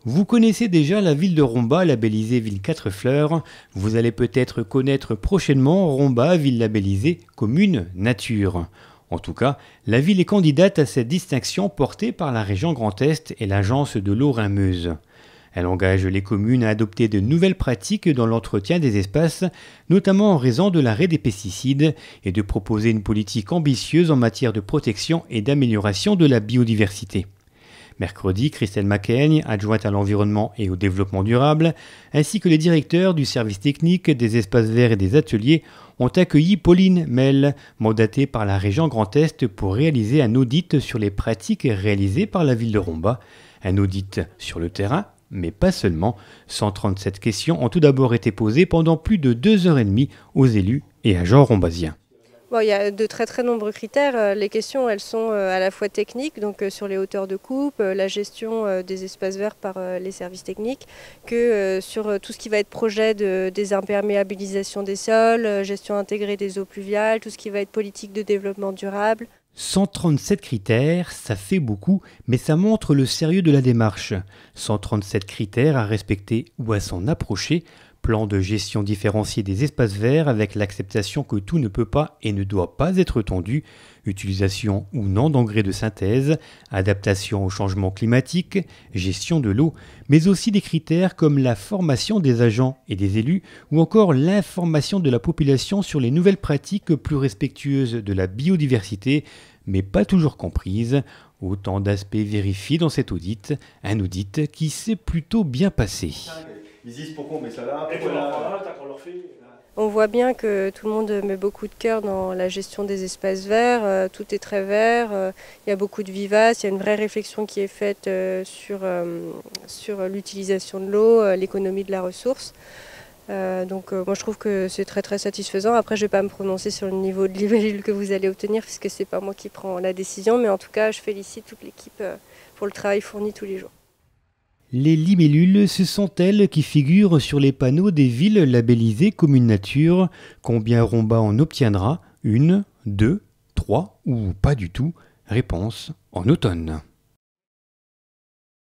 Vous connaissez déjà la ville de Romba, labellisée Ville 4 Fleurs. Vous allez peut-être connaître prochainement Romba, ville labellisée Commune Nature. En tout cas, la ville est candidate à cette distinction portée par la région Grand Est et l'agence de l'eau Rhin-Meuse. Elle engage les communes à adopter de nouvelles pratiques dans l'entretien des espaces, notamment en raison de l'arrêt des pesticides, et de proposer une politique ambitieuse en matière de protection et d'amélioration de la biodiversité. Mercredi, Christelle Macaigne, adjointe à l'environnement et au développement durable, ainsi que les directeurs du service technique, des espaces verts et des ateliers ont accueilli Pauline Mel, mandatée par la région Grand Est pour réaliser un audit sur les pratiques réalisées par la ville de Romba. Un audit sur le terrain, mais pas seulement. 137 questions ont tout d'abord été posées pendant plus de 2h30 aux élus et agents rombasiens. Bon, il y a de très nombreux critères. Les questions, elles sont à la fois techniques, donc sur les hauteurs de coupe, la gestion des espaces verts par les services techniques, que sur tout ce qui va être projet de désimperméabilisation des sols, gestion intégrée des eaux pluviales, tout ce qui va être politique de développement durable. 137 critères, ça fait beaucoup, mais ça montre le sérieux de la démarche. 137 critères à respecter ou à s'en approcher. Plan de gestion différencié des espaces verts avec l'acceptation que tout ne peut pas et ne doit pas être tondu, utilisation ou non d'engrais de synthèse, adaptation au changement climatique, gestion de l'eau, mais aussi des critères comme la formation des agents et des élus ou encore l'information de la population sur les nouvelles pratiques plus respectueuses de la biodiversité, mais pas toujours comprises. Autant d'aspects vérifiés dans cet audit, un audit qui s'est plutôt bien passé. Ils disent pourquoi on met ça là, On voit bien que tout le monde met beaucoup de cœur dans la gestion des espaces verts, tout est très vert, il y a beaucoup de vivaces, il y a une vraie réflexion qui est faite sur l'utilisation de l'eau, l'économie de la ressource. Donc moi je trouve que c'est très satisfaisant. Après je ne vais pas me prononcer sur le niveau de libellule que vous allez obtenir puisque ce n'est pas moi qui prends la décision, mais en tout cas je félicite toute l'équipe pour le travail fourni tous les jours. Les libellules, ce sont elles qui figurent sur les panneaux des villes labellisées Commune Nature. Combien Romba en obtiendra? 1, 2, 3 ou pas du tout? Réponse en automne.